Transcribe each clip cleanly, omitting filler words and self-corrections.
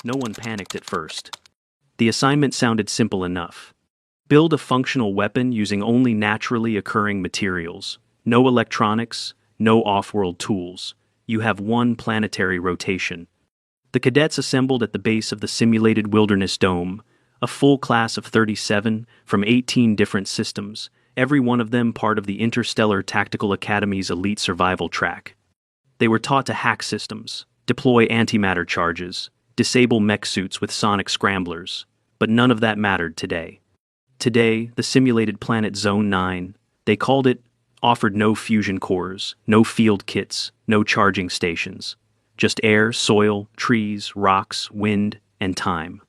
No one panicked at first. The assignment sounded simple enough. Build a functional weapon using only naturally occurring materials. No electronics, no off-world tools. You have one planetary rotation. The cadets assembled at the base of the simulated Wilderness Dome, a full class of 37 from 18 different systems, every one of them part of the Interstellar Tactical Academy's elite survival track. They were taught to hack systems, deploy antimatter charges, disable mech suits with sonic scramblers, but none of that mattered today. Today, the simulated planet Zone 9, they called it, offered no fusion cores, no field kits, no charging stations. Just air, soil, trees, rocks, wind, and time.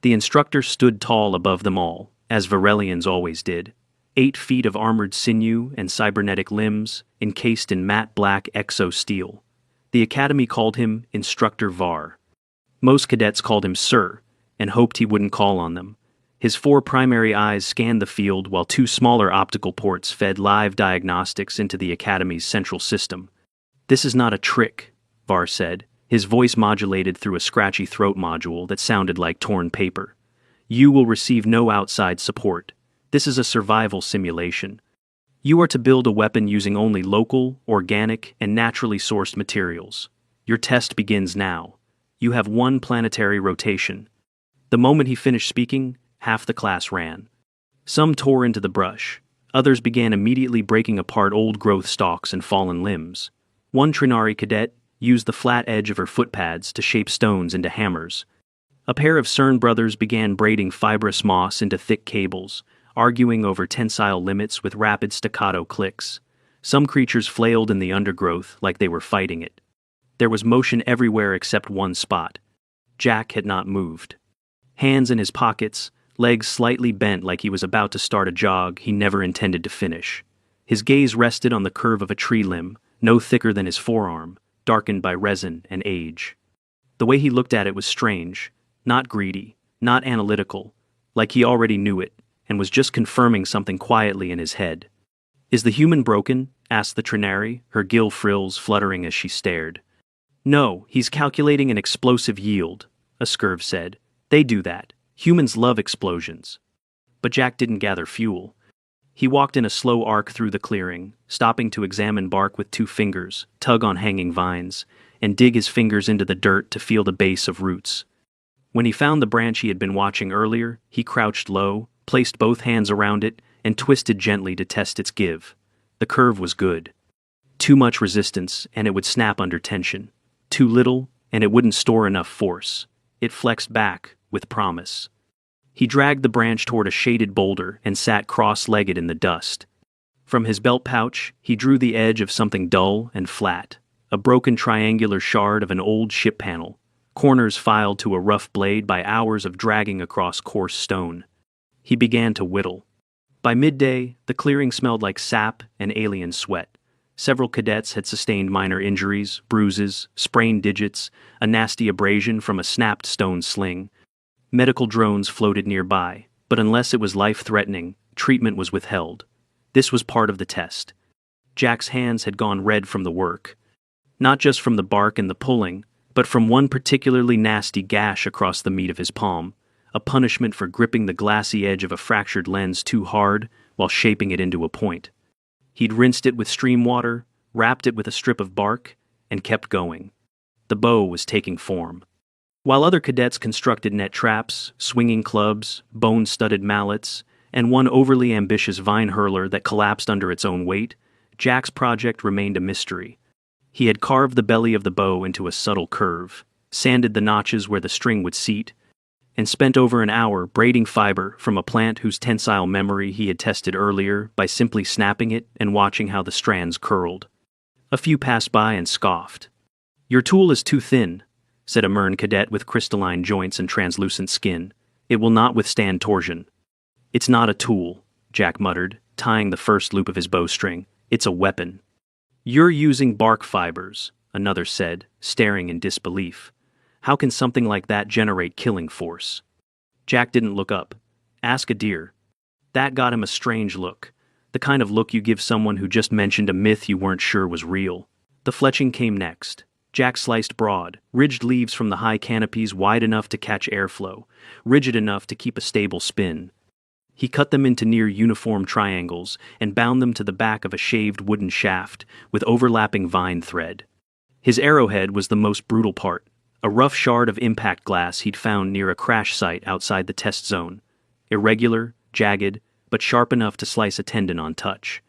The instructor stood tall above them all, as Varelians always did. 8 feet of armored sinew and cybernetic limbs, encased in matte black exo-steel. The academy called him Instructor Var. Most cadets called him Sir, and hoped he wouldn't call on them. His 4 primary eyes scanned the field while 2 smaller optical ports fed live diagnostics into the academy's central system. "This is not a trick," Var said, his voice modulated through a scratchy throat module that sounded like torn paper. "You will receive no outside support. This is a survival simulation. You are to build a weapon using only local, organic, and naturally sourced materials. Your test begins now. You have one planetary rotation." The moment he finished speaking, half the class ran. Some tore into the brush. Others began immediately breaking apart old-growth stalks and fallen limbs. One Trinari cadet used the flat edge of her footpads to shape stones into hammers. A pair of CERN brothers began braiding fibrous moss into thick cables, arguing over tensile limits with rapid staccato clicks. Some creatures flailed in the undergrowth like they were fighting it. There was motion everywhere except one spot. Jack had not moved. Hands in his pockets, legs slightly bent like he was about to start a jog he never intended to finish. His gaze rested on the curve of a tree limb, no thicker than his forearm, darkened by resin and age. The way he looked at it was strange, not greedy, not analytical, like he already knew it, and was just confirming something quietly in his head. "Is the human broken?" asked the Trinari, her gill frills fluttering as she stared. "No, he's calculating an explosive yield," a Scurv said. "They do that. Humans love explosions." But Jack didn't gather fuel. He walked in a slow arc through the clearing, stopping to examine bark with 2 fingers, tug on hanging vines, and dig his fingers into the dirt to feel the base of roots. When he found the branch he had been watching earlier, he crouched low, placed both hands around it, and twisted gently to test its give. The curve was good. Too much resistance, and it would snap under tension. Too little, and it wouldn't store enough force. It flexed back, with promise. He dragged the branch toward a shaded boulder and sat cross-legged in the dust. From his belt pouch, he drew the edge of something dull and flat, a broken triangular shard of an old ship panel, corners filed to a rough blade by hours of dragging across coarse stone. He began to whittle. By midday, the clearing smelled like sap and alien sweat. Several cadets had sustained minor injuries, bruises, sprained digits, a nasty abrasion from a snapped stone sling. Medical drones floated nearby, but unless it was life-threatening, treatment was withheld. This was part of the test. Jack's hands had gone red from the work. Not just from the bark and the pulling, but from one particularly nasty gash across the meat of his palm, a punishment for gripping the glassy edge of a fractured lens too hard while shaping it into a point. He'd rinsed it with stream water, wrapped it with a strip of bark, and kept going. The bow was taking form. While other cadets constructed net traps, swinging clubs, bone-studded mallets, and one overly ambitious vine hurler that collapsed under its own weight, Jack's project remained a mystery. He had carved the belly of the bow into a subtle curve, sanded the notches where the string would seat, and spent over an hour braiding fiber from a plant whose tensile memory he had tested earlier by simply snapping it and watching how the strands curled. A few passed by and scoffed. "Your tool is too thin," said a Mern cadet with crystalline joints and translucent skin. "It will not withstand torsion." "It's not a tool," Jack muttered, tying the first loop of his bowstring. "It's a weapon." "You're using bark fibers," another said, staring in disbelief. "How can something like that generate killing force?" Jack didn't look up. "Ask a deer." That got him a strange look, the kind of look you give someone who just mentioned a myth you weren't sure was real. The fletching came next. Jack sliced broad, ridged leaves from the high canopies wide enough to catch airflow, rigid enough to keep a stable spin. He cut them into near uniform triangles and bound them to the back of a shaved wooden shaft with overlapping vine thread. His arrowhead was the most brutal part, a rough shard of impact glass he'd found near a crash site outside the test zone. Irregular, jagged, but sharp enough to slice a tendon on touch.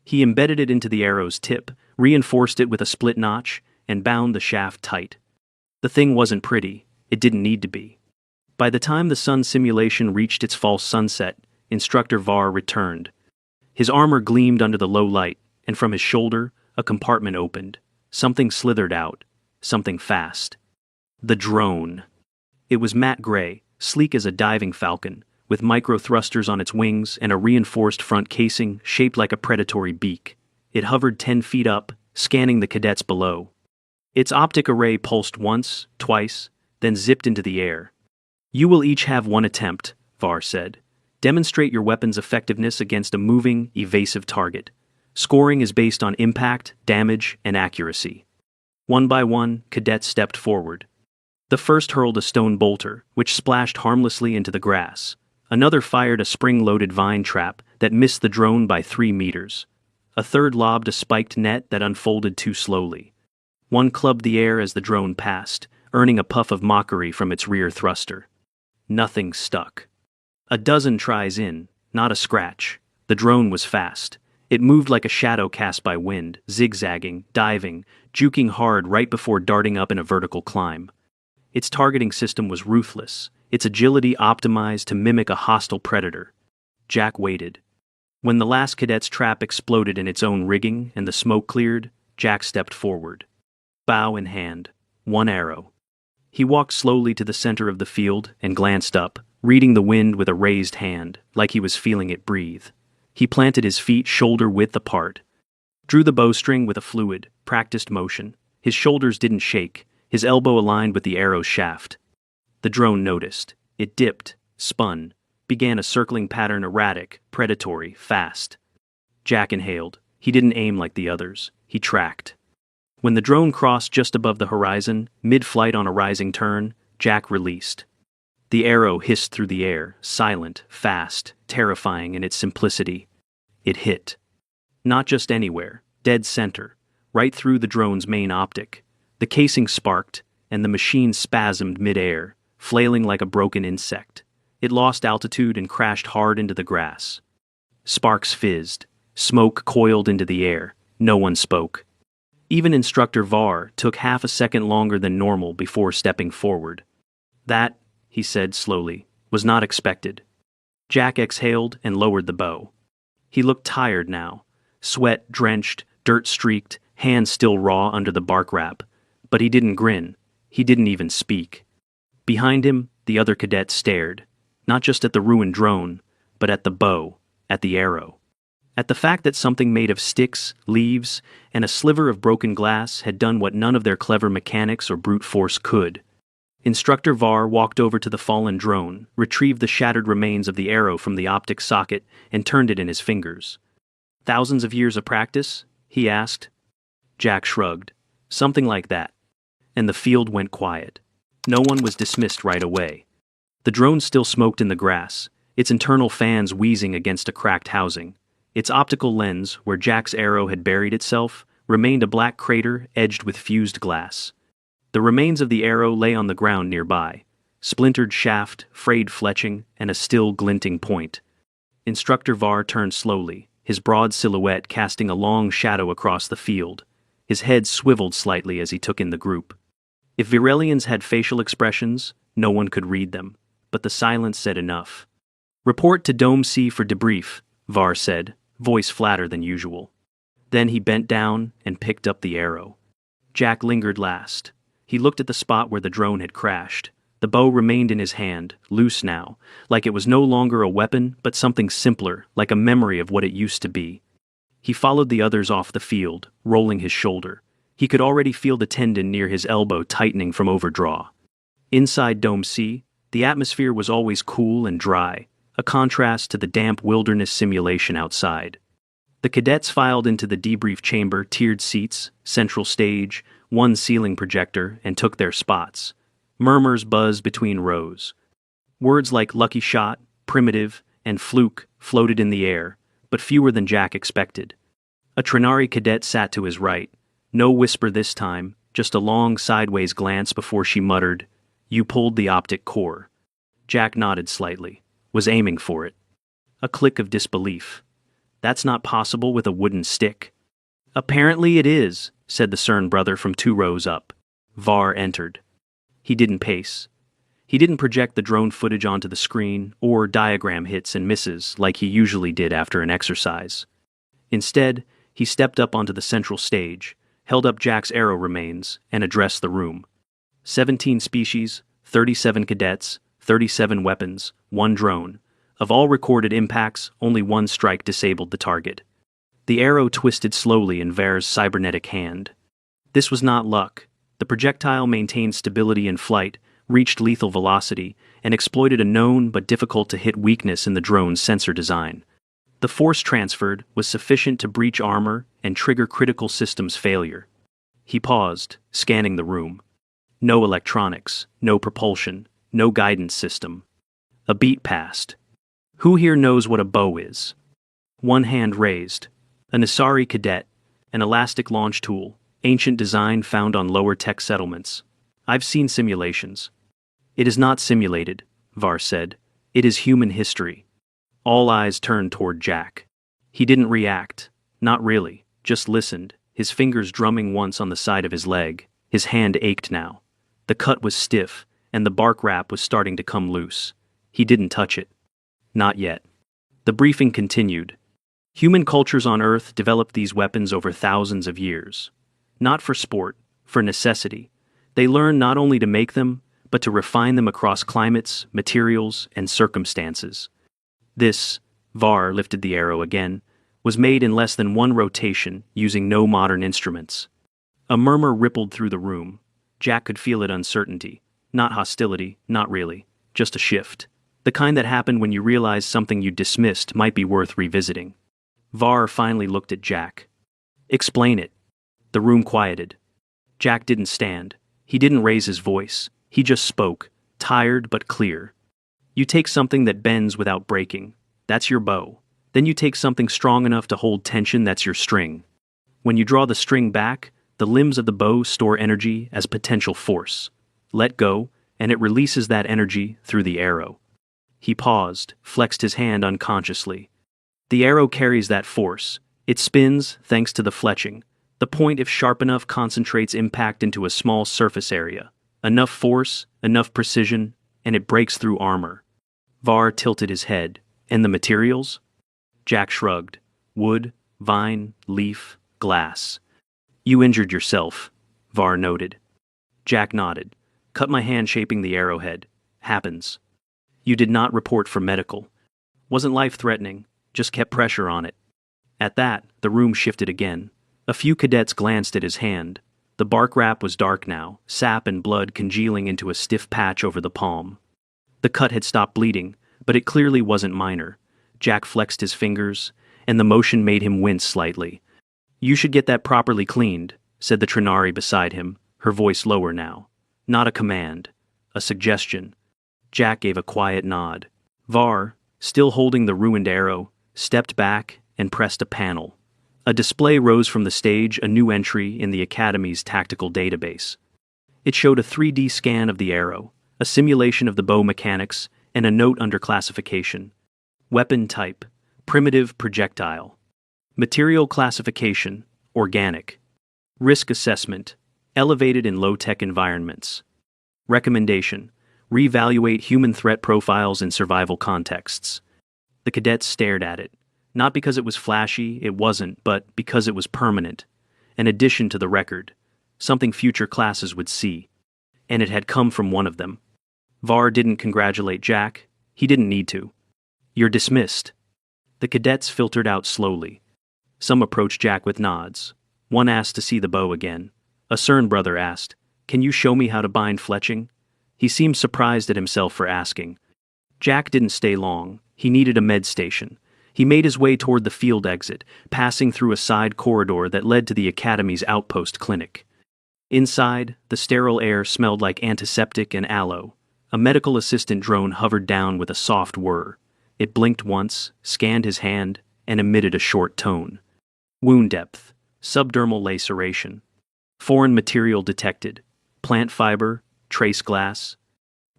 He embedded it into the arrow's tip, reinforced it with a split notch, and bound the shaft tight. The thing wasn't pretty. It didn't need to be. By the time the sun simulation reached its false sunset, Instructor Var returned. His armor gleamed under the low light, and from his shoulder, a compartment opened. Something slithered out. Something fast. The drone. It was matte gray, sleek as a diving falcon, with micro-thrusters on its wings and a reinforced front casing shaped like a predatory beak. It hovered 10 feet up, scanning the cadets below. Its optic array pulsed once, twice, then zipped into the air. "You will each have one attempt," Var said. "Demonstrate your weapon's effectiveness against a moving, evasive target. Scoring is based on impact, damage, and accuracy." One by one, cadets stepped forward. The first hurled a stone bolter, which splashed harmlessly into the grass. Another fired a spring-loaded vine trap that missed the drone by 3 meters. A third lobbed a spiked net that unfolded too slowly. One clubbed the air as the drone passed, earning a puff of mockery from its rear thruster. Nothing stuck. A dozen tries in, not a scratch. The drone was fast. It moved like a shadow cast by wind, zigzagging, diving, juking hard right before darting up in a vertical climb. Its targeting system was ruthless, its agility optimized to mimic a hostile predator. Jack waited. When the last cadet's trap exploded in its own rigging and the smoke cleared, Jack stepped forward. Bow in hand, one arrow. He walked slowly to the center of the field and glanced up, reading the wind with a raised hand, like he was feeling it breathe. He planted his feet shoulder-width apart, drew the bowstring with a fluid, practiced motion. His shoulders didn't shake, his elbow aligned with the arrow's shaft. The drone noticed. It dipped, spun, began a circling pattern, erratic, predatory, fast. Jack inhaled. He didn't aim like the others. He tracked. When the drone crossed just above the horizon, mid-flight on a rising turn, Jack released. The arrow hissed through the air, silent, fast, terrifying in its simplicity. It hit. Not just anywhere, dead center, right through the drone's main optic. The casing sparked, and the machine spasmed mid-air, flailing like a broken insect. It lost altitude and crashed hard into the grass. Sparks fizzed. Smoke coiled into the air. No one spoke. Even Instructor Var took half a second longer than normal before stepping forward. "That," he said slowly, "was not expected." Jack exhaled and lowered the bow. He looked tired now, sweat-drenched, dirt-streaked, hands still raw under the bark wrap. But he didn't grin. He didn't even speak. Behind him, the other cadet stared, not just at the ruined drone, but at the bow, at the arrow. At the fact that something made of sticks, leaves, and a sliver of broken glass had done what none of their clever mechanics or brute force could. Instructor Var walked over to the fallen drone, retrieved the shattered remains of the arrow from the optic socket, and turned it in his fingers. "Thousands of years of practice?" he asked. Jack shrugged. "Something like that." And the field went quiet. No one was dismissed right away. The drone still smoked in the grass, its internal fans wheezing against a cracked housing. Its optical lens, where Jack's arrow had buried itself, remained a black crater edged with fused glass. The remains of the arrow lay on the ground nearby, splintered shaft, frayed fletching, and a still glinting point. Instructor Var turned slowly, his broad silhouette casting a long shadow across the field. His head swiveled slightly as he took in the group. If Virelians had facial expressions, no one could read them, but the silence said enough. "Report to Dome C for debrief," Var said, voice flatter than usual. Then he bent down and picked up the arrow. Jack lingered last. He looked at the spot where the drone had crashed. The bow remained in his hand, loose now, like it was no longer a weapon but something simpler, like a memory of what it used to be. He followed the others off the field, rolling his shoulder. He could already feel the tendon near his elbow tightening from overdraw. Inside Dome C, the atmosphere was always cool and dry, a contrast to the damp wilderness simulation outside. The cadets filed into the debrief chamber, tiered seats, central stage, one ceiling projector, and took their spots. Murmurs buzzed between rows. Words like lucky shot, primitive, and fluke floated in the air, but fewer than Jack expected. A Trinari cadet sat to his right. No whisper this time, just a long sideways glance before she muttered, "You pulled the optic core." Jack nodded slightly, was aiming for it. A click of disbelief. "That's not possible with a wooden stick." "Apparently it is," said the CERN brother from 2 rows up. Var entered. He didn't pace. He didn't project the drone footage onto the screen or diagram hits and misses like he usually did after an exercise. Instead, he stepped up onto the central stage, held up Jack's arrow remains, and addressed the room. 17 species, 37 cadets, 37 weapons, 1 drone. Of all recorded impacts, only 1 strike disabled the target. The arrow twisted slowly in Var's cybernetic hand. This was not luck. The projectile maintained stability in flight, reached lethal velocity, and exploited a known but difficult-to-hit weakness in the drone's sensor design. The force transferred was sufficient to breach armor and trigger critical systems failure. He paused, scanning the room. No electronics, no propulsion, no guidance system. A beat passed. Who here knows what a bow is? One hand raised. An Asari cadet, an elastic launch tool, ancient design found on lower tech settlements. I've seen simulations. It is not simulated, Var said. It is human history. All eyes turned toward Jack. He didn't react. Not really, just listened, his fingers drumming once on the side of his leg. His hand ached now. The cut was stiff, and the bark wrap was starting to come loose. He didn't touch it. Not yet. The briefing continued. Human cultures on Earth developed these weapons over thousands of years. Not for sport, for necessity. They learned not only to make them, but to refine them across climates, materials, and circumstances. This, Var lifted the arrow again, was made in less than 1 rotation using no modern instruments. A murmur rippled through the room. Jack could feel it: uncertainty. Not hostility, not really, just a shift. The kind that happened when you realize something you dismissed might be worth revisiting. Var finally looked at Jack. "Explain it." The room quieted. Jack didn't stand. He didn't raise his voice. He just spoke, tired but clear. You take something that bends without breaking. That's your bow. Then you take something strong enough to hold tension. That's your string. When you draw the string back, the limbs of the bow store energy as potential force. Let go, and it releases that energy through the arrow. He paused, flexed his hand unconsciously. The arrow carries that force. It spins thanks to the fletching. The point, if sharp enough, concentrates impact into a small surface area. Enough force, enough precision, and it breaks through armor. Var tilted his head. And the materials? Jack shrugged. Wood, vine, leaf, glass. You injured yourself, Var noted. Jack nodded. Cut my hand shaping the arrowhead. Happens. You did not report for medical. Wasn't life-threatening, just kept pressure on it. At that, the room shifted again. A few cadets glanced at his hand. The bark wrap was dark now, sap and blood congealing into a stiff patch over the palm. The cut had stopped bleeding, but it clearly wasn't minor. Jack flexed his fingers, and the motion made him wince slightly. You should get that properly cleaned, said the Trinari beside him, her voice lower now. Not a command, a suggestion. Jack gave a quiet nod. Var, still holding the ruined arrow, stepped back and pressed a panel. A display rose from the stage, a new entry in the Academy's tactical database. It showed a 3D scan of the arrow, a simulation of the bow mechanics, and a note under classification. Weapon type, primitive projectile. Material classification, organic. Risk assessment, elevated in low-tech environments. Recommendation, reevaluate human threat profiles in survival contexts. The cadets stared at it. Not because it was flashy, it wasn't, but because it was permanent. An addition to the record. Something future classes would see. And it had come from one of them. Var didn't congratulate Jack. He didn't need to. You're dismissed. The cadets filtered out slowly. Some approached Jack with nods. One asked to see the bow again. A CERN brother asked, "Can you show me how to bind fletching?" He seemed surprised at himself for asking. Jack didn't stay long. He needed a med station. He made his way toward the field exit, passing through a side corridor that led to the Academy's outpost clinic. Inside, the sterile air smelled like antiseptic and aloe. A medical assistant drone hovered down with a soft whir. It blinked once, scanned his hand, and emitted a short tone. Wound depth. Subdermal laceration. Foreign material detected. Plant fiber. Trace glass.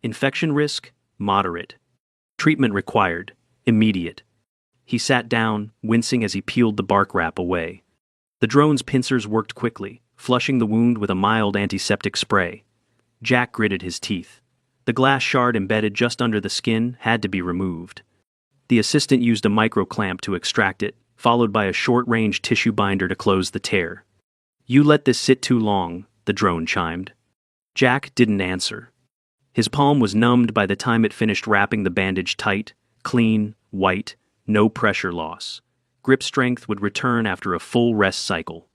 Infection risk. Moderate. Treatment required. Immediate. He sat down, wincing as he peeled the bark wrap away. The drone's pincers worked quickly, flushing the wound with a mild antiseptic spray. Jack gritted his teeth. The glass shard embedded just under the skin had to be removed. The assistant used a micro-clamp to extract it, followed by a short-range tissue binder to close the tear. "You let this sit too long," the drone chimed. Jack didn't answer. His palm was numbed by the time it finished wrapping the bandage tight, clean, white, no pressure loss. Grip strength would return after a full rest cycle.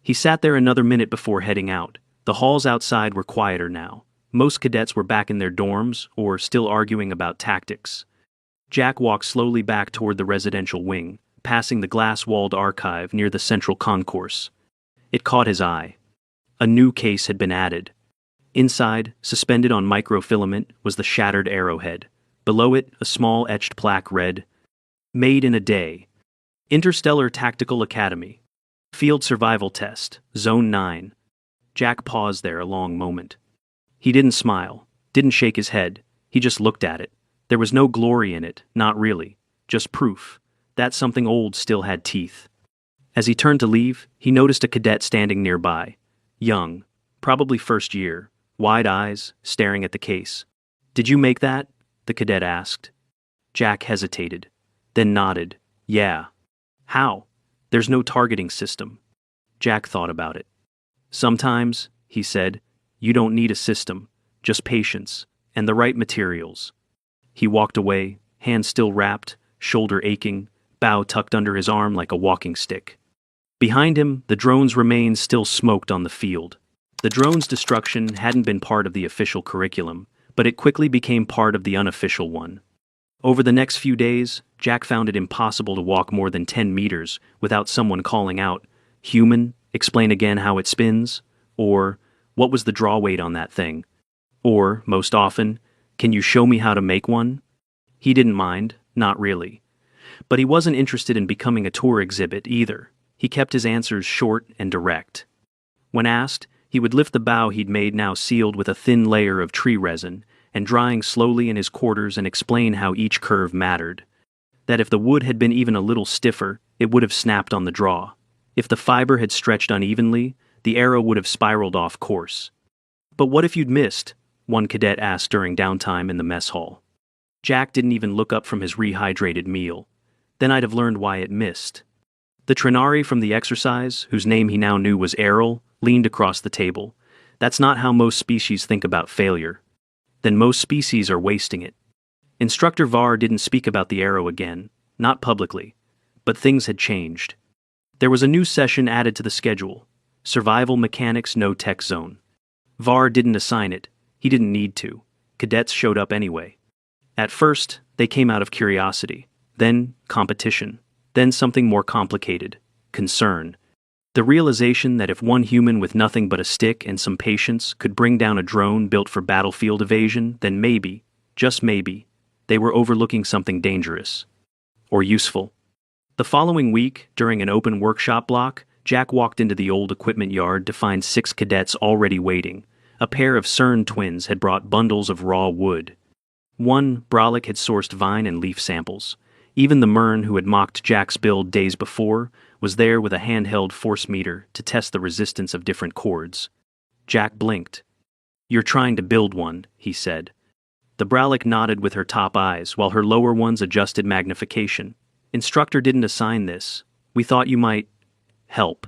He sat there another minute before heading out. The halls outside were quieter now. Most cadets were back in their dorms or still arguing about tactics. Jack walked slowly back toward the residential wing, passing the glass-walled archive near the central concourse. It caught his eye. A new case had been added. Inside, suspended on microfilament, was the shattered arrowhead. Below it, a small etched plaque read, "Made in a day. Interstellar Tactical Academy. Field Survival Test, Zone 9. Jack paused there a long moment. He didn't smile, didn't shake his head, he just looked at it. There was no glory in it, not really. Just proof that something old still had teeth. As he turned to leave, he noticed a cadet standing nearby. Young, probably first year, wide eyes, staring at the case. "Did you make that?" the cadet asked. Jack hesitated, then nodded. "Yeah." "How?" "There's no targeting system." Jack thought about it. "Sometimes," he said, "you don't need a system, just patience, and the right materials." He walked away, hand still wrapped, shoulder aching, bow tucked under his arm like a walking stick. Behind him, the drone's remains still smoked on the field. The drone's destruction hadn't been part of the official curriculum, but it quickly became part of the unofficial one. Over the next few days, Jack found it impossible to walk more than 10 meters without someone calling out, "Human, explain again how it spins," or "What was the draw weight on that thing?" Or, most often, "Can you show me how to make one?" He didn't mind, not really. But he wasn't interested in becoming a tour exhibit either. He kept his answers short and direct. When asked, he would lift the bow he'd made now sealed with a thin layer of tree resin and drying slowly in his quarters and explain how each curve mattered. That if the wood had been even a little stiffer, it would have snapped on the draw. If the fiber had stretched unevenly, the arrow would have spiraled off course. "But what if you'd missed?" one cadet asked during downtime in the mess hall. Jack didn't even look up from his rehydrated meal. "Then I'd have learned why it missed." The Trinari from the exercise, whose name he now knew was Errol, leaned across the table. "That's not how most species think about failure." "Then most species are wasting it." Instructor Var didn't speak about the arrow again, not publicly. But things had changed. There was a new session added to the schedule. Survival Mechanics No Tech Zone. Var didn't assign it. He didn't need to. Cadets showed up anyway. At first, they came out of curiosity. Then, competition. Then something more complicated. Concern. The realization that if one human with nothing but a stick and some patience could bring down a drone built for battlefield evasion, then maybe, just maybe, they were overlooking something dangerous. Or useful. The following week, during an open workshop block, Jack walked into the old equipment yard to find 6 cadets already waiting. A pair of CERN twins had brought bundles of raw wood. One, Brolic, had sourced vine and leaf samples. Even the Mern who had mocked Jack's build days before was there with a handheld force meter to test the resistance of different chords. Jack blinked. "You're trying to build one," he said. The Brolic nodded with her top eyes while her lower ones adjusted magnification. "Instructor didn't assign this. We thought you might help."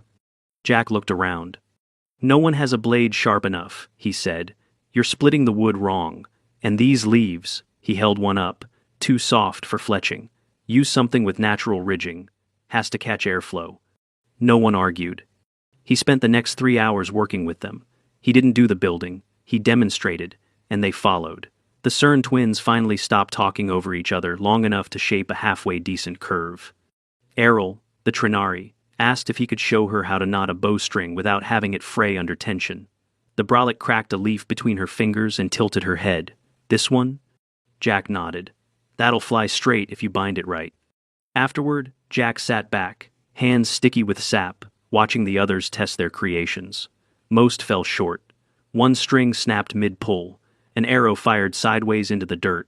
Jack looked around. "No one has a blade sharp enough," he said. "You're splitting the wood wrong. And these leaves," he held one up, "too soft for fletching. Use something with natural ridging. Has to catch airflow." No one argued. He spent the next 3 hours working with them. He didn't do the building. He demonstrated, and they followed. The CERN twins finally stopped talking over each other long enough to shape a halfway decent curve. Errol, the Trinari, asked if he could show her how to knot a bowstring without having it fray under tension. The brolic cracked a leaf between her fingers and tilted her head. This one? Jack nodded. That'll fly straight if you bind it right. Afterward, Jack sat back, hands sticky with sap, watching the others test their creations. Most fell short. One string snapped mid-pull. An arrow fired sideways into the dirt.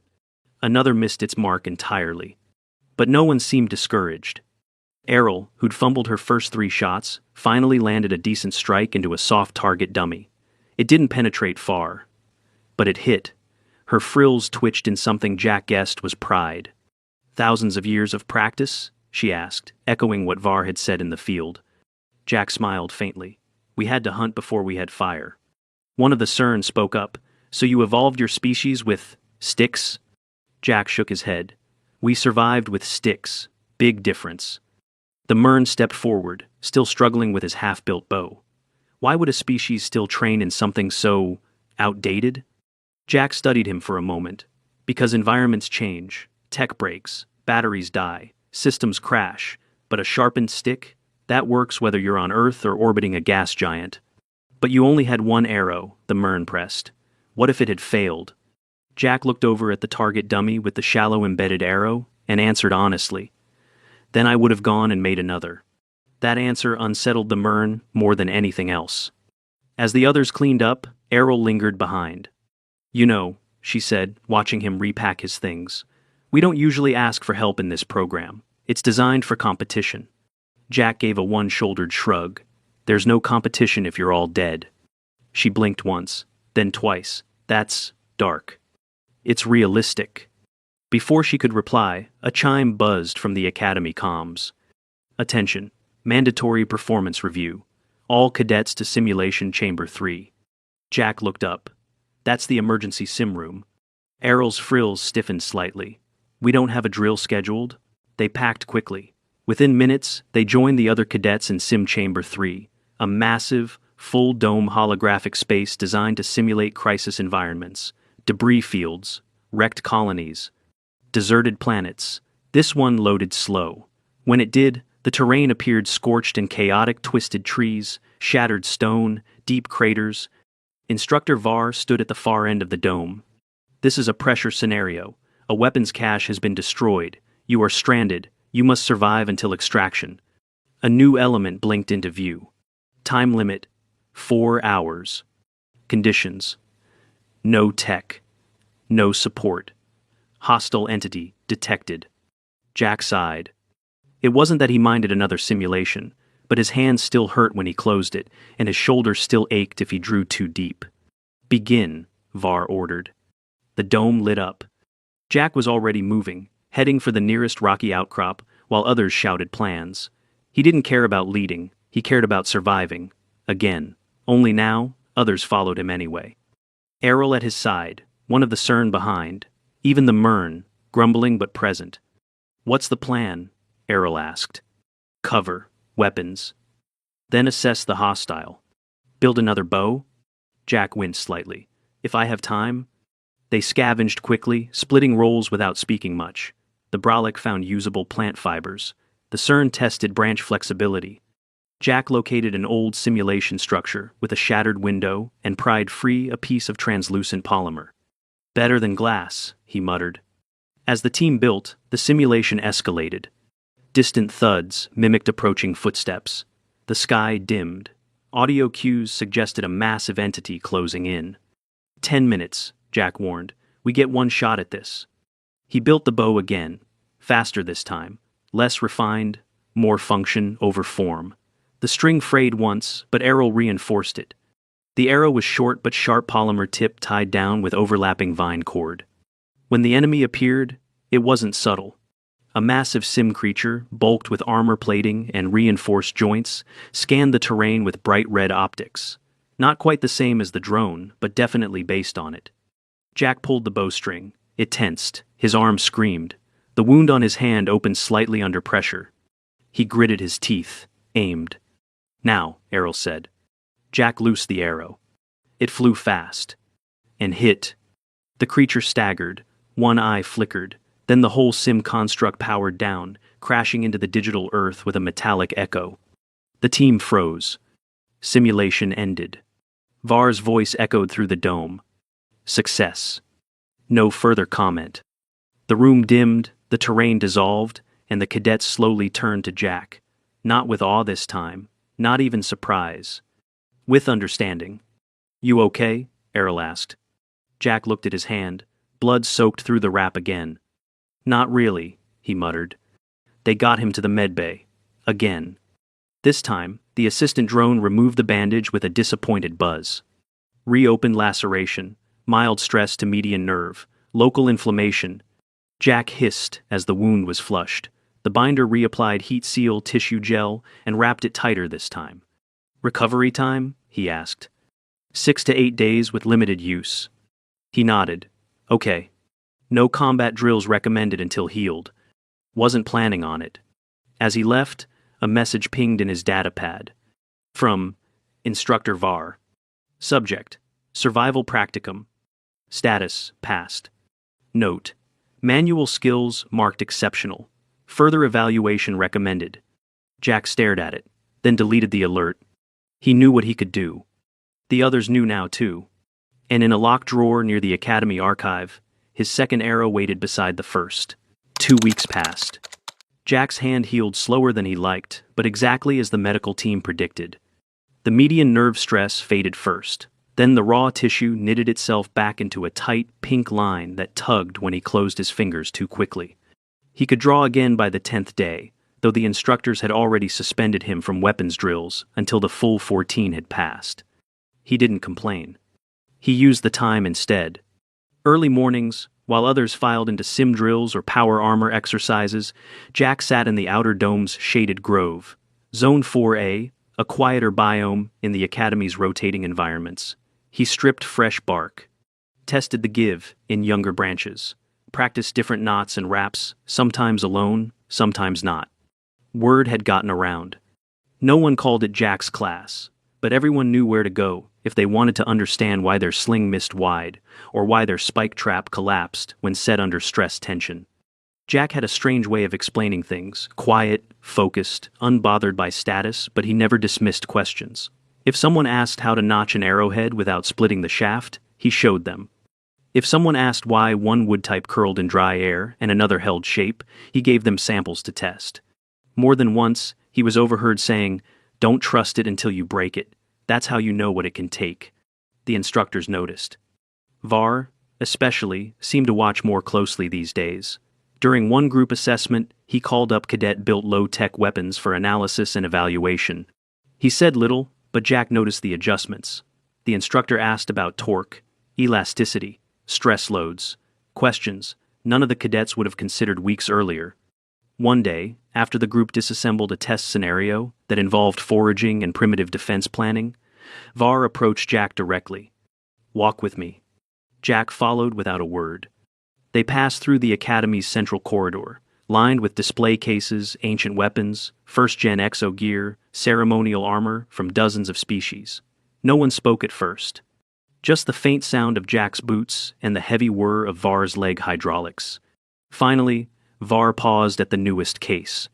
Another missed its mark entirely. But no one seemed discouraged. Errol, who'd fumbled her first 3 shots, finally landed a decent strike into a soft target dummy. It didn't penetrate far, but it hit. Her frills twitched in something Jack guessed was pride. Thousands of years of practice? She asked, echoing what Var had said in the field. Jack smiled faintly. We had to hunt before we had fire. One of the Cern spoke up. So you evolved your species with sticks? Jack shook his head. We survived with sticks. Big difference. The Mern stepped forward, still struggling with his half-built bow. Why would a species still train in something so outdated? Jack studied him for a moment. Because environments change, tech breaks, batteries die, systems crash, but a sharpened stick? That works whether you're on Earth or orbiting a gas giant. But you only had one arrow, the Mern pressed. What if it had failed? Jack looked over at the target dummy with the shallow embedded arrow and answered honestly. Then I would have gone and made another. That answer unsettled the Mern more than anything else. As the others cleaned up, Errol lingered behind. You know, she said, watching him repack his things. We don't usually ask for help in this program. It's designed for competition. Jack gave a one-shouldered shrug. There's no competition if you're all dead. She blinked once, then twice. That's dark. It's realistic. Before she could reply, a chime buzzed from the Academy comms. Attention. Mandatory performance review. All cadets to Simulation Chamber 3. Jack looked up. That's the emergency sim room. Errol's frills stiffened slightly. We don't have a drill scheduled. They packed quickly. Within minutes, they joined the other cadets in Sim Chamber 3, a massive, full-dome holographic space designed to simulate crisis environments, debris fields, wrecked colonies, deserted planets. This one loaded slow. When it did, the terrain appeared scorched and chaotic, twisted trees, shattered stone, deep craters. Instructor Var stood at the far end of the dome. This is a pressure scenario. A weapons cache has been destroyed. You are stranded. You must survive until extraction. A new element blinked into view. Time limit, 4 hours. Conditions. No tech. No support. Hostile entity detected. Jack sighed. It wasn't that he minded another simulation, but his hands still hurt when he closed it, and his shoulders still ached if he drew too deep. Begin, Var ordered. The dome lit up. Jack was already moving, heading for the nearest rocky outcrop, while others shouted plans. He didn't care about leading, he cared about surviving. Again. Only now, others followed him anyway. Errol at his side, one of the Cern behind, even the Mern, grumbling but present. What's the plan? Errol asked. Cover, weapons. Then assess the hostile. Build another bow? Jack winced slightly. If I have time? They scavenged quickly, splitting rolls without speaking much. The Brolic found usable plant fibers. The Cern tested branch flexibility. Jack located an old simulation structure with a shattered window and pried free a piece of translucent polymer. Better than glass, he muttered. As the team built, the simulation escalated. Distant thuds mimicked approaching footsteps. The sky dimmed. Audio cues suggested a massive entity closing in. 10 minutes, Jack warned. We get one shot at this. He built the bow again, faster this time, less refined, more function over form. The string frayed once, but Errol reinforced it. The arrow was short but sharp polymer tip tied down with overlapping vine cord. When the enemy appeared, it wasn't subtle. A massive sim creature, bulked with armor plating and reinforced joints, scanned the terrain with bright red optics. Not quite the same as the drone, but definitely based on it. Jack pulled the bowstring. It tensed. His arm screamed. The wound on his hand opened slightly under pressure. He gritted his teeth, aimed. Now, Errol said. Jack loosed the arrow. It flew fast. And hit. The creature staggered. One eye flickered. Then the whole sim construct powered down, crashing into the digital earth with a metallic echo. The team froze. Simulation ended. Var's voice echoed through the dome. Success. No further comment. The room dimmed, the terrain dissolved, and the cadets slowly turned to Jack. Not with awe this time, not even surprise. With understanding. You okay? Errol asked. Jack looked at his hand, blood soaked through the wrap again. Not really, he muttered. They got him to the medbay. Again. This time, the assistant drone removed the bandage with a disappointed buzz. Reopened laceration, mild stress to median nerve, local inflammation. Jack hissed as the wound was flushed. The binder reapplied heat seal tissue gel and wrapped it tighter this time. Recovery time? He asked. 6 to 8 days with limited use. He nodded. Okay. No combat drills recommended until healed. Wasn't planning on it. As he left, a message pinged in his data pad. From Instructor Var. Subject: Survival Practicum. Status: Passed. Note: Manual skills marked exceptional. Further evaluation recommended. Jack stared at it, then deleted the alert. He knew what he could do. The others knew now too. And in a locked drawer near the Academy archive, his second arrow waited beside the first. 2 weeks passed. Jack's hand healed slower than he liked, but exactly as the medical team predicted. The median nerve stress faded first. Then the raw tissue knitted itself back into a tight, pink line that tugged when he closed his fingers too quickly. He could draw again by the 10th day, though the instructors had already suspended him from weapons drills until the full 14 had passed. He didn't complain. He used the time instead. Early mornings, while others filed into sim drills or power armor exercises, Jack sat in the outer dome's shaded grove, Zone 4A, a quieter biome in the Academy's rotating environments. He stripped fresh bark, tested the give in younger branches, practiced different knots and wraps, sometimes alone, sometimes not. Word had gotten around. No one called it Jack's class, but everyone knew where to go if they wanted to understand why their sling missed wide, or why their spike trap collapsed when set under stress tension. Jack had a strange way of explaining things, quiet, focused, unbothered by status, but he never dismissed questions. If someone asked how to notch an arrowhead without splitting the shaft, he showed them. If someone asked why one wood type curled in dry air and another held shape, he gave them samples to test. More than once, he was overheard saying, "Don't trust it until you break it. That's how you know what it can take." The instructors noticed. Var, especially, seemed to watch more closely these days. During one group assessment, he called up cadet-built low-tech weapons for analysis and evaluation. He said little, but Jack noticed the adjustments. The instructor asked about torque, elasticity, stress loads, questions none of the cadets would have considered weeks earlier. One day, after the group disassembled a test scenario that involved foraging and primitive defense planning, Var approached Jack directly. "Walk with me." Jack followed without a word. They passed through the Academy's central corridor, lined with display cases, ancient weapons, first-gen exogear, ceremonial armor from dozens of species. No one spoke at first. Just the faint sound of Jack's boots and the heavy whir of Var's leg hydraulics. Finally, Var paused at the newest case.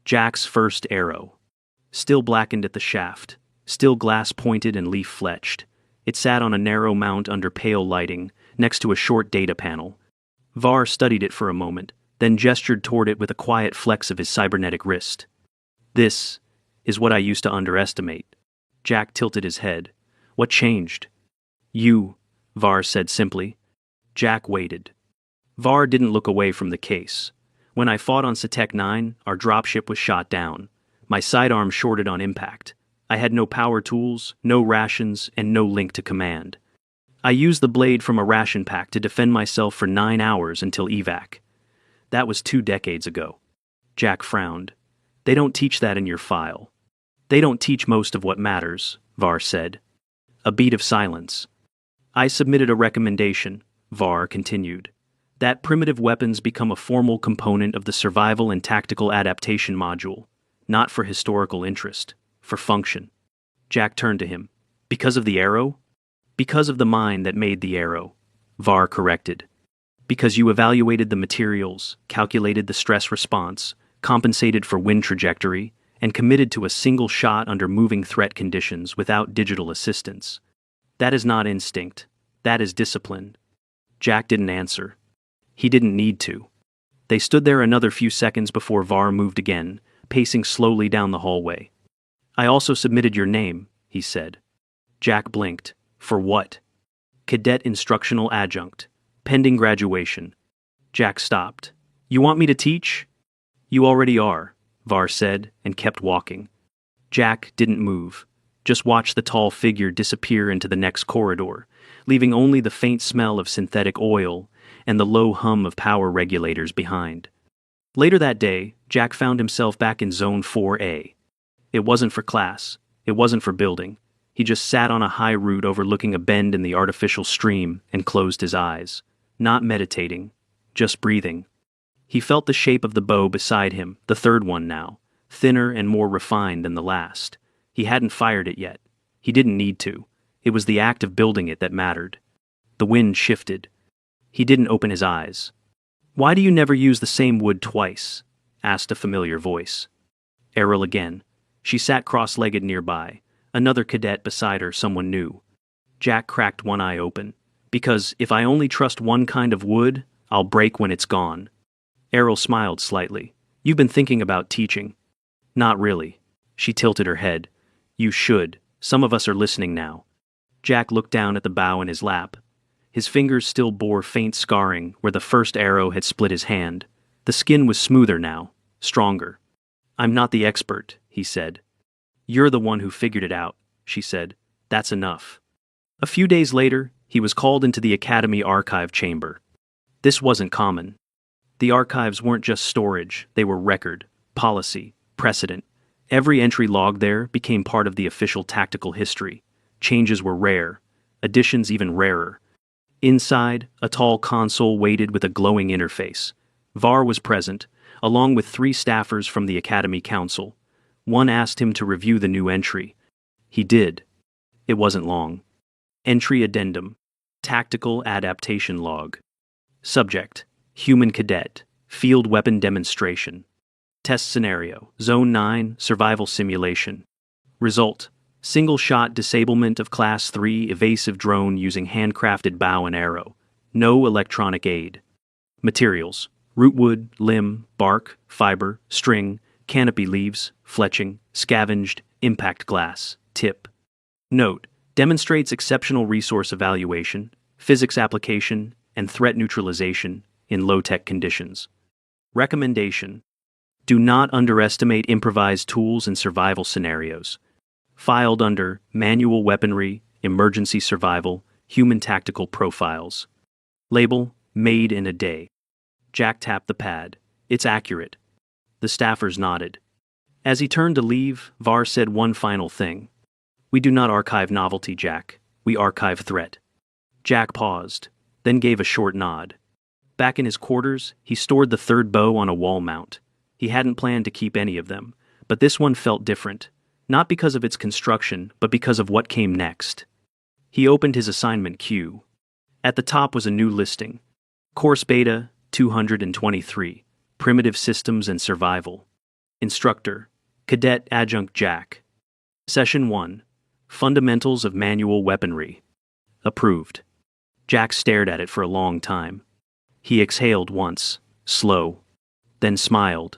Jack's first arrow. Still blackened at the shaft, still glass-pointed and leaf-fletched. It sat on a narrow mount under pale lighting, next to a short data panel. Var studied it for a moment, then gestured toward it with a quiet flex of his cybernetic wrist. "This is what I used to underestimate." Jack tilted his head. "What changed?" "You," Var said simply. Jack waited. Var didn't look away from the case. "When I fought on Satek 9, our dropship was shot down. My sidearm shorted on impact. I had no power tools, no rations, and no link to command. I used the blade from a ration pack to defend myself for 9 hours until evac. That was 2 decades ago." Jack frowned. "They don't teach that in your file." "They don't teach most of what matters," Var said. A beat of silence. "I submitted a recommendation," Var continued, "that primitive weapons become a formal component of the survival and tactical adaptation module, not for historical interest, for function." Jack turned to him. "Because of the arrow?" "Because of the mind that made the arrow," Var corrected. "Because you evaluated the materials, calculated the stress response, compensated for wind trajectory, and committed to a single shot under moving threat conditions without digital assistance. That is not instinct. That is discipline. Jack didn't answer. He didn't need to. They stood there another few seconds before Var moved again, pacing slowly down the hallway. I also submitted your name, he said. Jack blinked. For what? Cadet Instructional Adjunct. Pending graduation. Jack stopped. You want me to teach? You already are, Var said, and kept walking. Jack didn't move, just watched the tall figure disappear into the next corridor, leaving only the faint smell of synthetic oil and the low hum of power regulators behind. Later that day, Jack found himself back in Zone 4A. It wasn't for class. It wasn't for building. He just sat on a high root overlooking a bend in the artificial stream and closed his eyes. Not meditating, just breathing. He felt the shape of the bow beside him, the third one now, thinner and more refined than the last. He hadn't fired it yet. He didn't need to. It was the act of building it that mattered. The wind shifted. He didn't open his eyes. Why do you never use the same wood twice? Asked a familiar voice. Errol again. She sat cross-legged nearby, another cadet beside her, someone new. Jack cracked one eye open. Because if I only trust one kind of wood, I'll break when it's gone. Errol smiled slightly. You've been thinking about teaching. Not really. She tilted her head. You should. Some of us are listening now. Jack looked down at the bow in his lap. His fingers still bore faint scarring where the first arrow had split his hand. The skin was smoother now, stronger. I'm not the expert, he said. You're the one who figured it out, she said. That's enough. A few days later, he was called into the Academy archive chamber. This wasn't common. The archives weren't just storage, they were record, policy, precedent. Every entry logged there became part of the official tactical history. Changes were rare, additions even rarer. Inside, a tall console waited with a glowing interface. Var was present, along with 3 staffers from the Academy Council. One asked him to review the new entry. He did. It wasn't long. Entry Addendum. Tactical Adaptation Log. Subject: Human Cadet. Field Weapon Demonstration. Test Scenario: Zone 9, Survival Simulation. Result: Single-shot disablement of Class 3 evasive drone using handcrafted bow and arrow. No electronic aid. Materials: rootwood, limb, bark, fiber, string, canopy leaves, fletching, scavenged, impact glass, tip. Note: demonstrates exceptional resource evaluation, physics application, and threat neutralization in low-tech conditions. Recommendation: do not underestimate improvised tools in survival scenarios. Filed under Manual Weaponry, Emergency Survival, Human Tactical Profiles. Label: Made in a Day. Jack tapped the pad. It's accurate. The staffers nodded. As he turned to leave, Var said one final thing. We do not archive novelty, Jack. We archive threat. Jack paused, then gave a short nod. Back in his quarters, he stored the third bow on a wall mount. He hadn't planned to keep any of them, but this one felt different. Not because of its construction, but because of what came next. He opened his assignment queue. At the top was a new listing. Course Beta 223, Primitive Systems and Survival. Instructor, Cadet Adjunct Jack. Session 1, Fundamentals of Manual Weaponry. Approved. Jack stared at it for a long time. He exhaled once, slow, then smiled.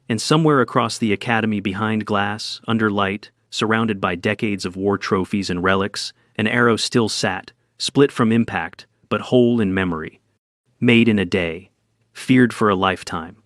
And somewhere across the academy behind glass, under light, surrounded by decades of war trophies and relics, an arrow still sat, split from impact, but whole in memory. Made in a day. Feared for a lifetime.